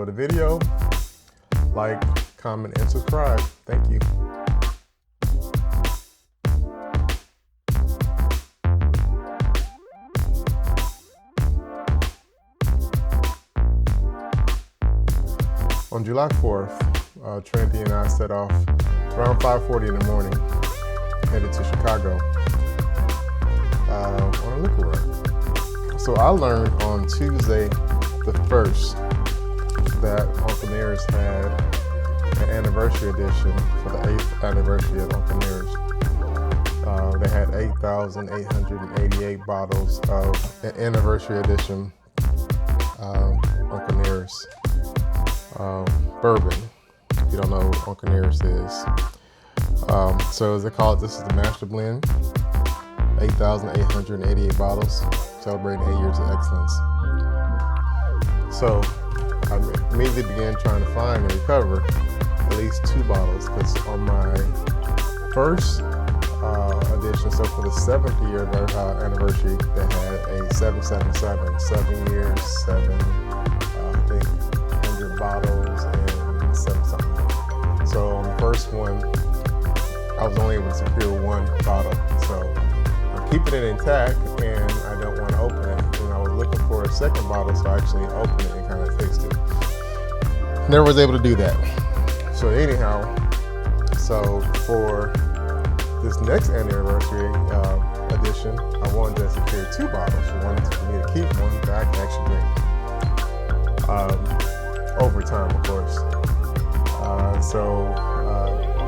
enjoyed the video, like, comment, and subscribe. Thank you. On July 4th, Trinity and I set off around 5:40 in the morning, headed to Chicago on a liquor run. So I learned on Tuesday the 1st that Uncle Nearest had an anniversary edition for the 8th anniversary of Uncle Nearest. They had 8,888 bottles of an anniversary edition Uncle Nearest bourbon. If you don't know what Uncle Nearest is. So as they call it, this is the Master Blend. 8,888 bottles, celebrating 8 years of excellence. So I immediately began trying to find and recover at least 2 bottles, because on my first edition, so for the 7th year anniversary, they had a 777, 7 years, 100 bottles, and 7 something. So on the first one, I was only able to secure 1 bottle. So I'm keeping it intact, and I don't want to open it. And I was looking for a second bottle, so I actually opened it and kind of tasted it. Never was able to do that. So anyhow, so for this next anniversary edition, I wanted to secure 2 bottles. One for me to keep, one that I can actually drink. Over time, of course. So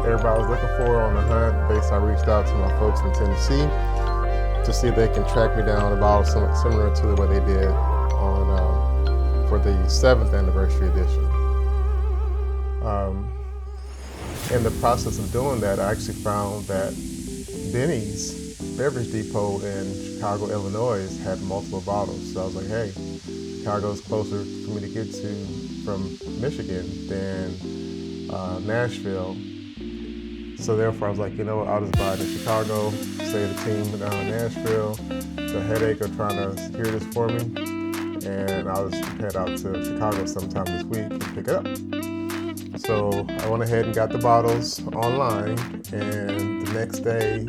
everybody was looking for on the hunt. Basically, I reached out to my folks in Tennessee to see if they can track me down a bottle similar to what they did on for the 7th anniversary edition. In the process of doing that, I actually found that Benny's Beverage Depot in Chicago, Illinois had multiple bottles. So I was like, hey, Chicago's closer for me to get to from Michigan than Nashville. So therefore I was like, you know what, I'll just buy it in Chicago, save the team down in Nashville the headache of trying to secure this for me, and I'll just head out to Chicago sometime this week and pick it up. So I went ahead and got the bottles online, and the next day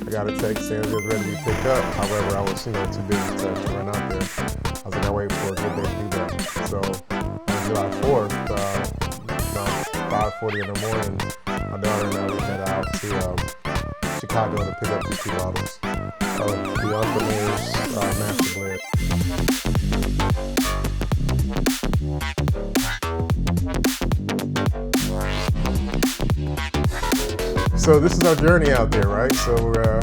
I got a text saying it was ready to be picked up. However, I was too busy to run out there. I was like, I wait for a good day to do that. So on July 4th, about 5:40 in the morning, my daughter and I would head out to Chicago to pick up the 2 bottles of the Uncle Nearest Master Blend. So this is our journey out there, right? So we're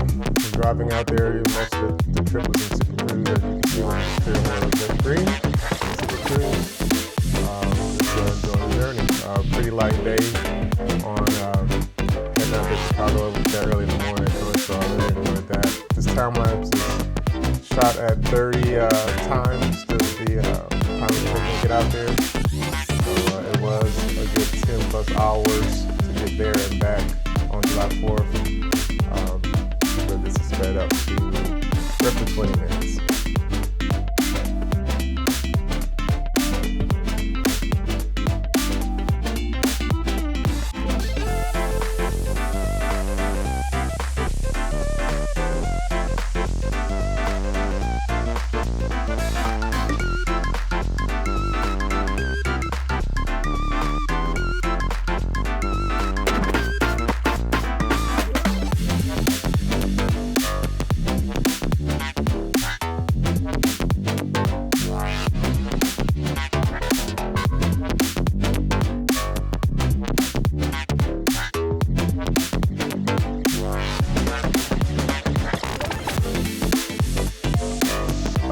driving out there. Most of the trip was in Super Cruise, as you can see on the steering wheel is green. Super Cruise. Just enjoying the journey. Pretty light day on heading out to Chicago that early in the morning. So I really enjoyed that. This time lapse is shot at 30 times the time it took to get out there. So it was a good 10 plus hours to get there and back on July 4th, but this is sped up to roughly 20 minutes.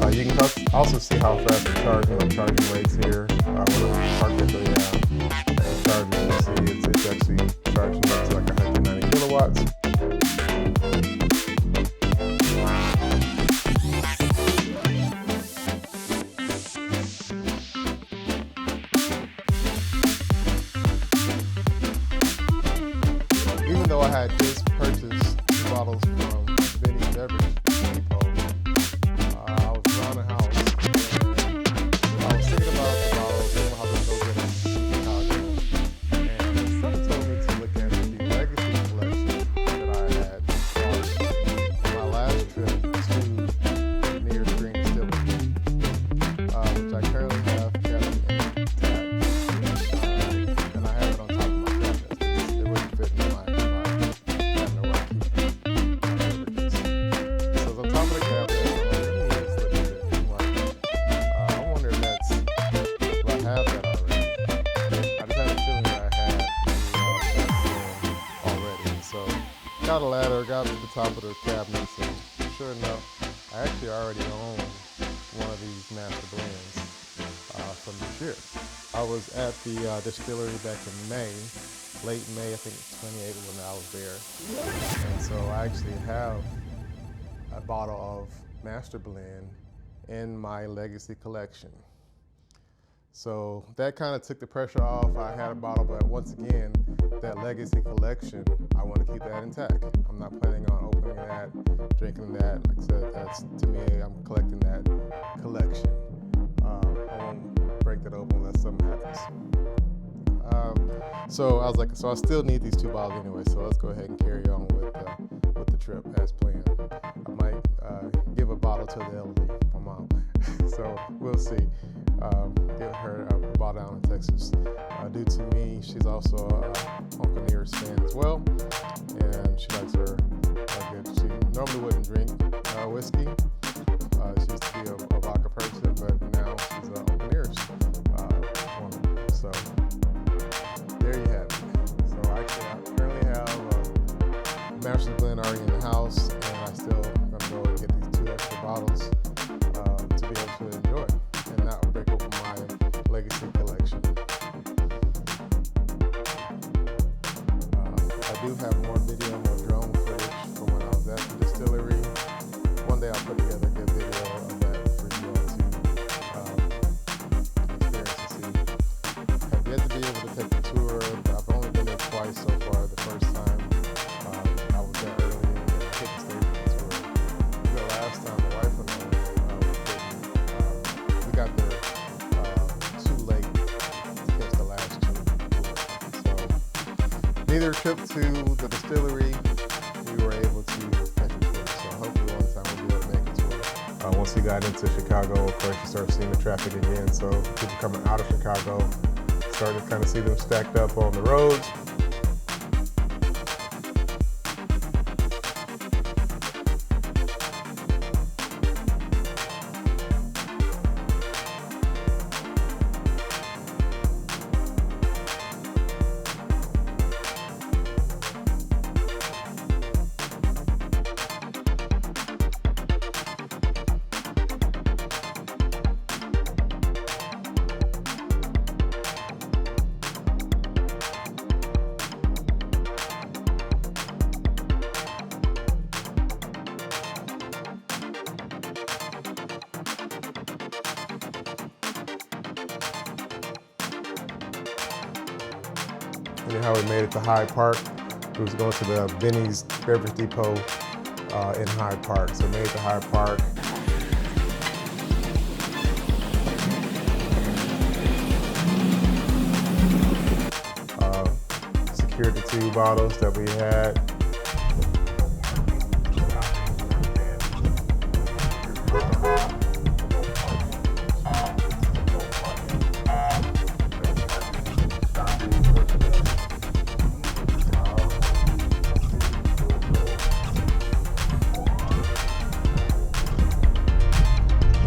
You can also see how fast the charging rates here. When I park at the charger, you see it's actually charging up to like 190 kilowatts. Even though I had just purchased 2 bottles from Benny's Beverage Depot, I was around the house and I was thinking about the bottles and how they go get them. got a ladder, got to the top of the cabinets, and sure enough, I actually already own one of these master blends from this year. I was at the distillery back in May, late May, I think 28 when I was there. And so I actually have a bottle of master blend in my legacy collection. So that kind of took the pressure off. I had a bottle, but once again, that legacy collection, I want to keep that intact. I'm not planning on opening that, drinking that. Like I said, that's, to me, I'm collecting that collection. I won't break that open unless something happens. So I was like, so I still need these 2 bottles anyway, so let's go ahead and carry on with the trip as planned. I might give a bottle to the elderly, my mom. So we'll see. Get her a bottle down in Texas. Due to me, she's also Uncle Nearest fan as well, and she likes her good. She normally wouldn't drink whiskey. She used to be a vodka person, but now she's an Uncle Nearest woman. So there you have it. So I currently have a master blend already in the house, and I still gonna go and get these 2 extra bottles to be able to enjoy and not break open my legacy collection. I do have more video, more drone footage from when I was at the distillery. One day I'll put together a good video of that for you all to experience and see. I've yet to be able to take the tour. I've only been there twice so far. The first time I was there early and I couldn't stay for the tour. The last time my wife and I we got there too late to catch the last tour. So neither trip to the distillery we were able to catch a tour. So hopefully one time we'll be able to make a tour. Once we got into Chicago, of course, you start seeing the traffic again. So people coming out of Chicago started to kind of see them stacked up on the roads. How we made it to Hyde Park. We was going to the Benny's Beverage Depot in Hyde Park. So we made it to Hyde Park. Secured the 2 bottles that we had.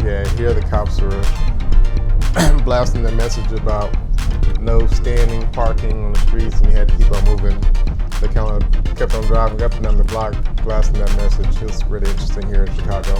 Yeah, here the cops were blasting their message about no standing, parking on the streets, and you had to keep on moving. They kind of kept on driving up and down the block, blasting that message. It's really interesting here in Chicago.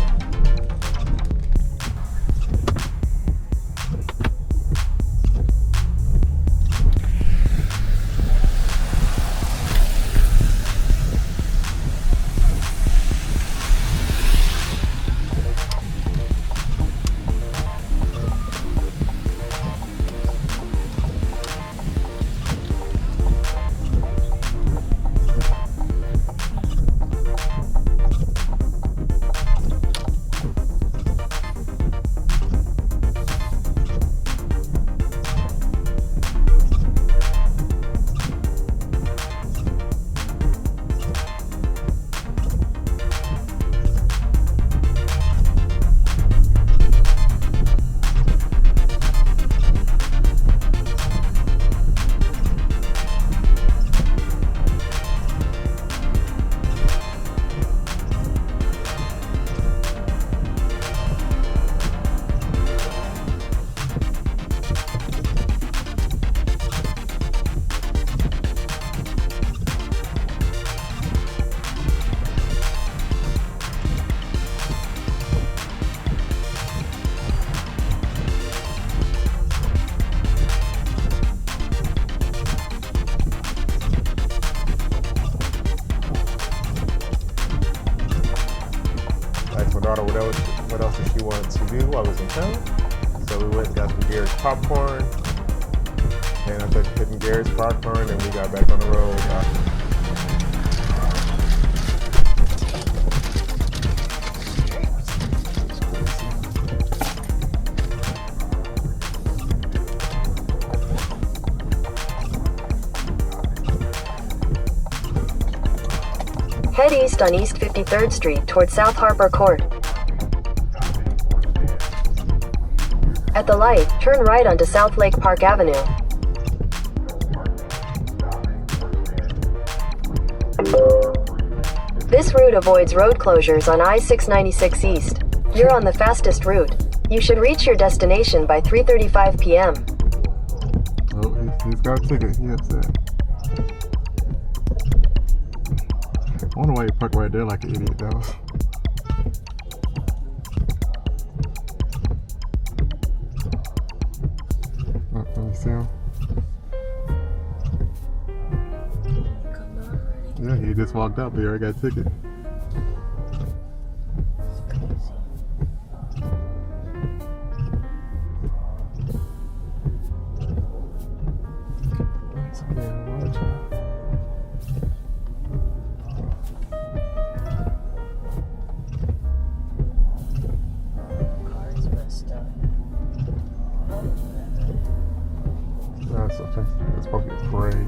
daughter what else did she want to do while I was in town. So we went and got some Garrett's popcorn. And I took hitting Garrett's popcorn and we got back on the road. Head east on East 53rd Street toward South Harbor Court. At the light, turn right onto South Lake Park Avenue. This route avoids road closures on I-696 East. You're on the fastest route. You should reach your destination by 3:35 p.m. Oh, he's got a ticket. He upset. I wonder why he parked right there like an idiot, though. Let me see him. Yeah, he just walked up. He already got a ticket. That's supposed to be a parade.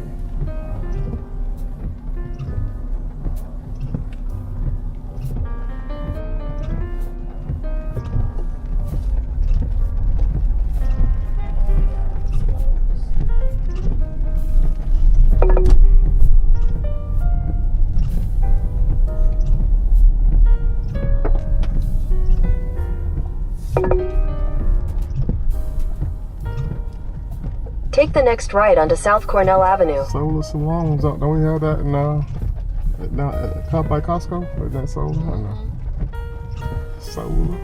Take the next right onto South Cornell Avenue. Solar salons, don't we have that in caught by Costco? Or is that solar? I don't know. Solar.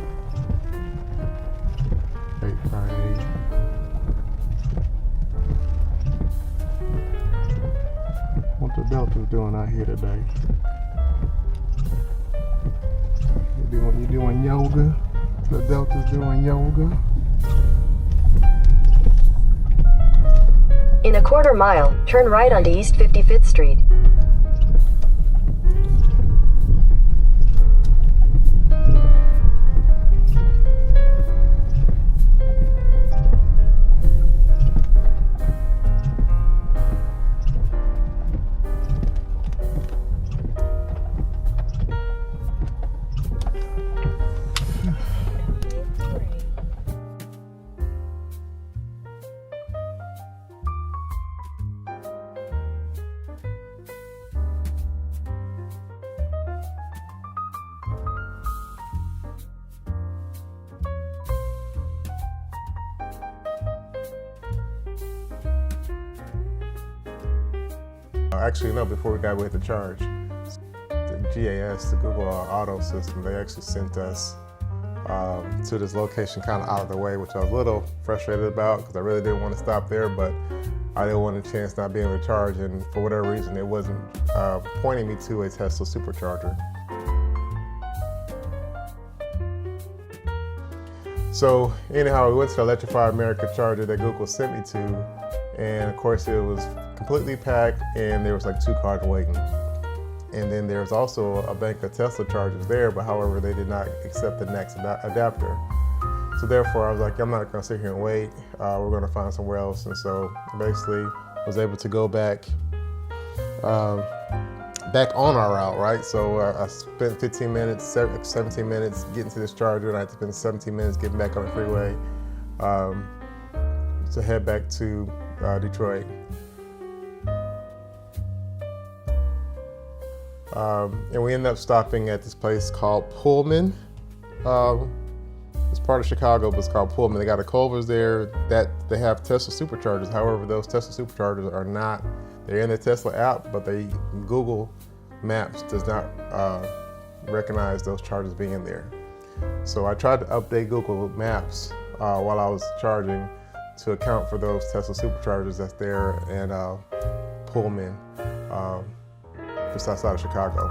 858. What the Delta's doing out here today? You doing yoga? The Delta's doing yoga. In a quarter mile, turn right onto East 55th Street. Actually, no, before we got with the charge, the GAS, the Google Auto system, they actually sent us to this location kind of out of the way, which I was a little frustrated about because I really didn't want to stop there, but I didn't want a chance not being able to charge, and for whatever reason, it wasn't pointing me to a Tesla supercharger. So anyhow, we went to the Electrify America charger that Google sent me to, and of course it was completely packed and there was like 2 cars waiting. And then there's also a bank of Tesla chargers there, but however they did not accept the next adapter. So therefore I was like, I'm not gonna sit here and wait, we're gonna find somewhere else. And so basically was able to go back on our route, right? So I spent 15 minutes, 17 minutes getting to this charger, and I had to spend 17 minutes getting back on the freeway to head back to Detroit. And we ended up stopping at this place called Pullman. It's part of Chicago, but it's called Pullman. They got a Culver's there that they have Tesla superchargers. However, those Tesla superchargers are not, they're in the Tesla app, but Google Maps does not recognize those chargers being there. So I tried to update Google Maps while I was charging to account for those Tesla superchargers that's there in Pullman, just outside of Chicago.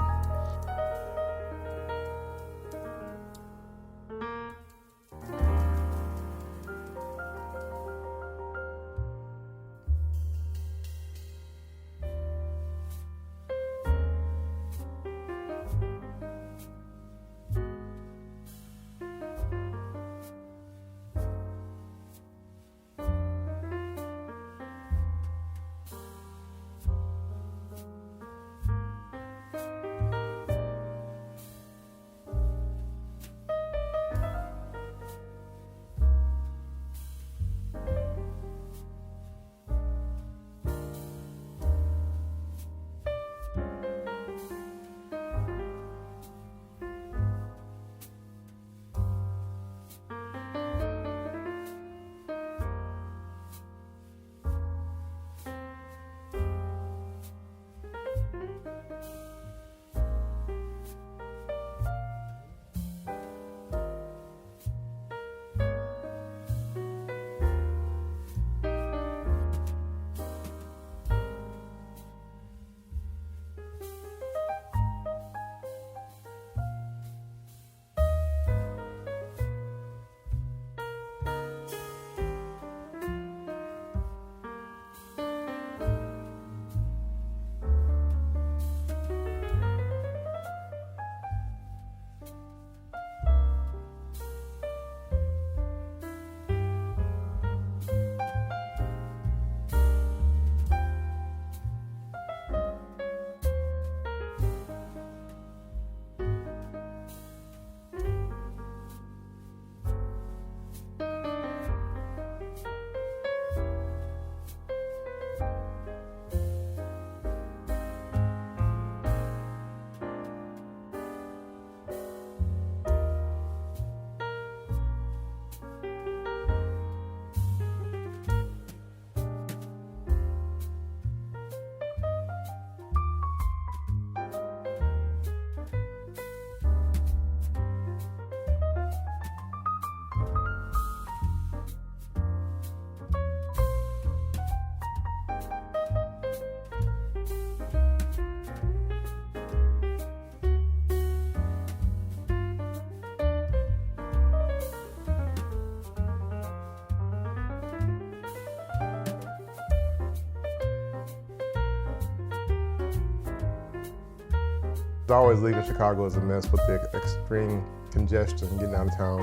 always leaving Chicago is a mess with the extreme congestion getting out of town.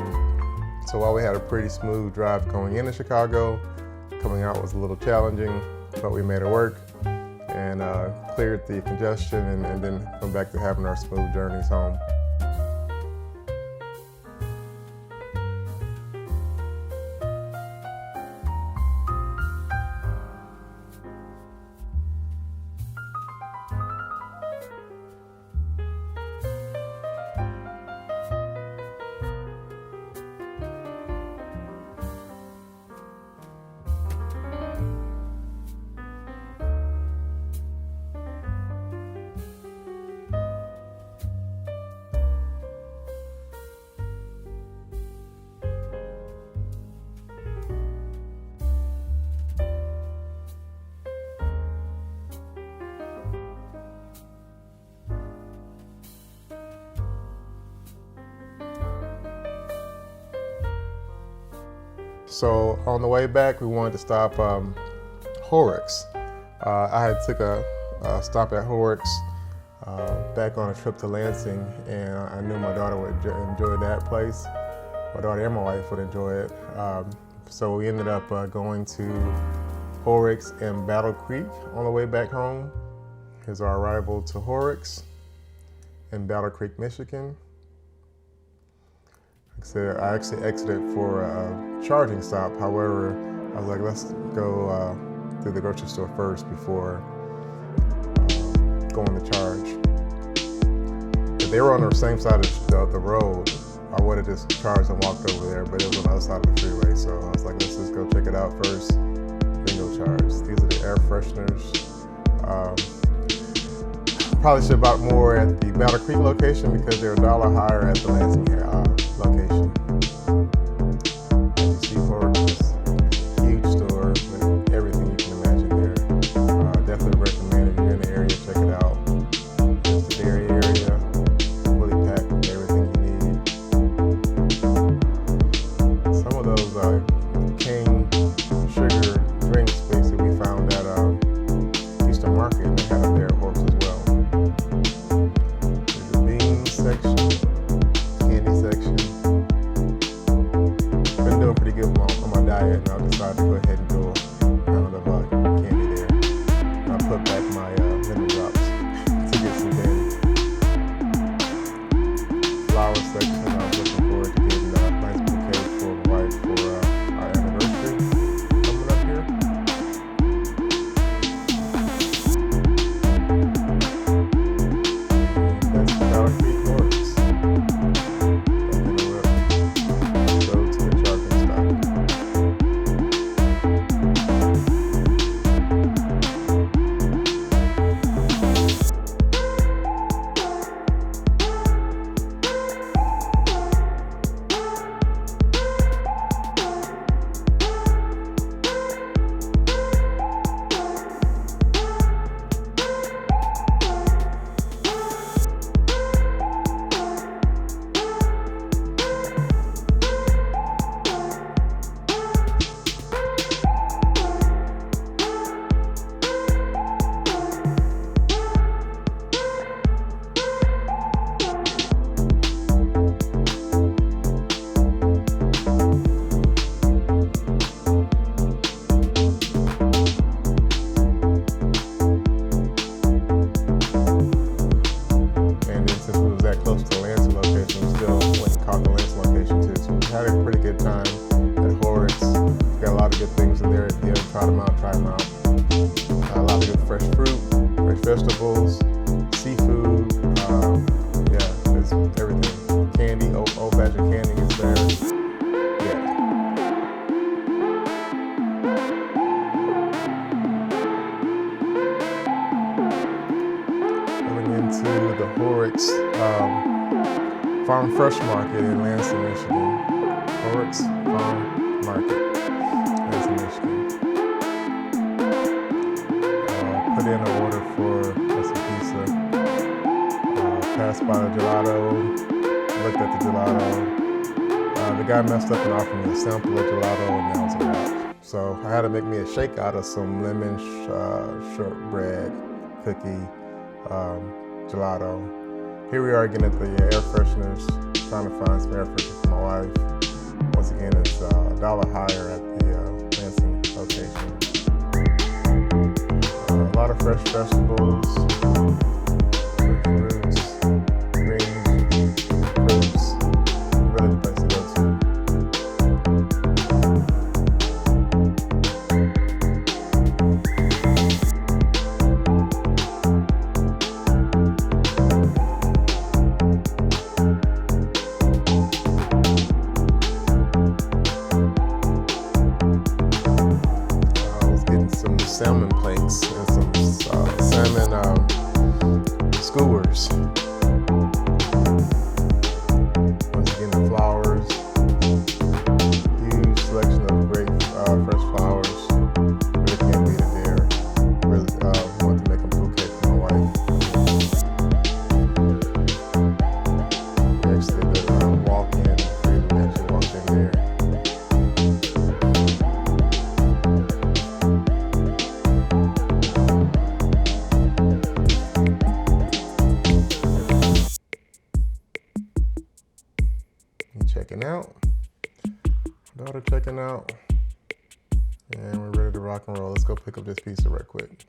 So while we had a pretty smooth drive going into Chicago, coming out was a little challenging, but we made it work and cleared the congestion and then come back to having our smooth journeys home. So on the way back, we wanted to stop Horrocks. I had took a stop at Horrocks back on a trip to Lansing, and I knew my daughter would enjoy that place. My daughter and my wife would enjoy it. So we ended up going to Horrocks and Battle Creek on the way back home. Here's our arrival to Horrocks in Battle Creek, Michigan. So I actually exited for a charging stop. However, I was like, let's go through the grocery store first before going to charge. If they were on the same side of the road, I would have just charged and walked over there, but it was on the other side of the freeway. So I was like, let's just go check it out first, then go charge. These are the air fresheners. Probably should have bought more at the Battle Creek location because they're $1 higher at the Lansing location. You see Horrocks, huge store with everything you can imagine there. Definitely recommend if you're in the area, check it out. It's the dairy area, fully packed with everything you need. Some of those cane sugar drinks basically we found at Eastern Market. They had them there at Horrocks as well. There's the beans section, candy section. Been doing pretty good on my diet, and I decided to go ahead and do a pound of candy there. And I put back my lemon drops to get some candy. Flower section, I was looking forward to getting a nice bouquet for my wife for our anniversary coming up here. That's Battle Creek Horrocks. And then we'll go to the charging stop. And then since we was that close to the Lansing location, we still went and caught the Lansing location too. So we had a pretty good time at Horrocks. Got a lot of good things in there. If you haven't tried them out, try them out. A lot of good fresh fruit, fresh vegetables, seafood. Yeah, there's everything. Candy, old-fashioned candy is there. Yeah. Coming into the Horrocks Farm Fresh Market in Lansing, Michigan. Horrocks Farm Market, Lansing, Michigan. Put in an order for some pizza. Passed by the gelato, looked at the gelato. The guy messed up and offered me a sample of gelato, and that was a wrap. So I had to make me a shake out of some lemon shortbread cookie gelato. Here we are again at the air fresheners, trying to find some air fresheners for my wife. Once again, it's $1 higher at the Lansing location. A lot of fresh vegetables, fresh fruits, greens, fruits. Really the place to go to. Some salmon plates and some salmon skewers. Once again, the flowers, huge selection of great fresh flowers. Really can't beat it there. Really want to make a bouquet for my wife. We actually did a walk-in, we actually walked in there. Checking out, daughter checking out, and we're ready to rock and roll. Let's go pick up this pizza right quick.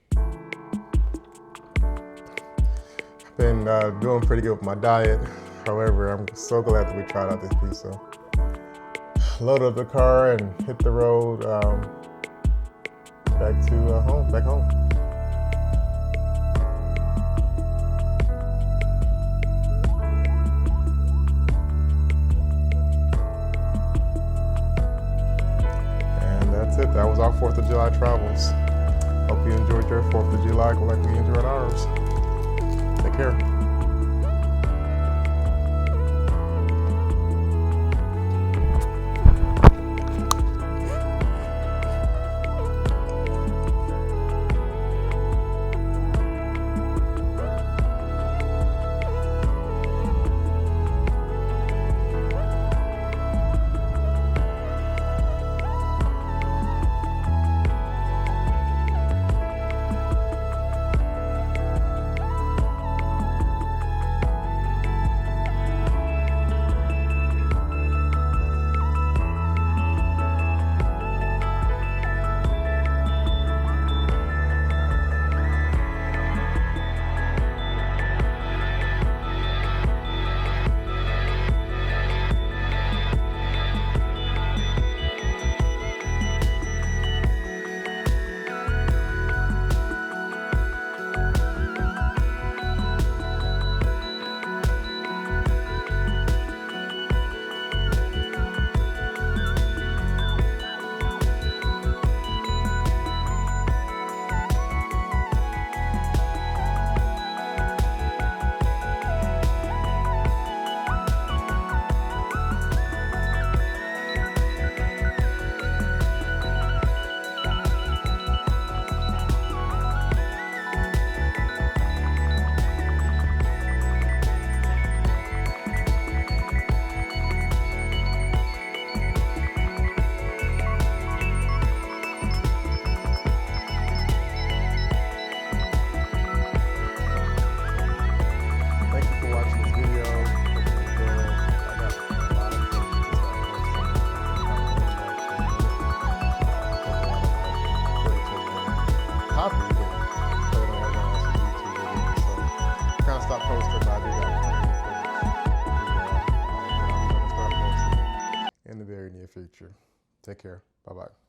I've been doing pretty good with my diet. However, I'm so glad that we tried out this pizza. Loaded up the car and hit the road back home. That's it. That was our 4th of July travels. Hope you enjoyed your 4th of July like we enjoyed ours. Take care. Stop posting, but I do got plenty of footage. I'm going to start posting in the very near future. Take care. Bye-bye.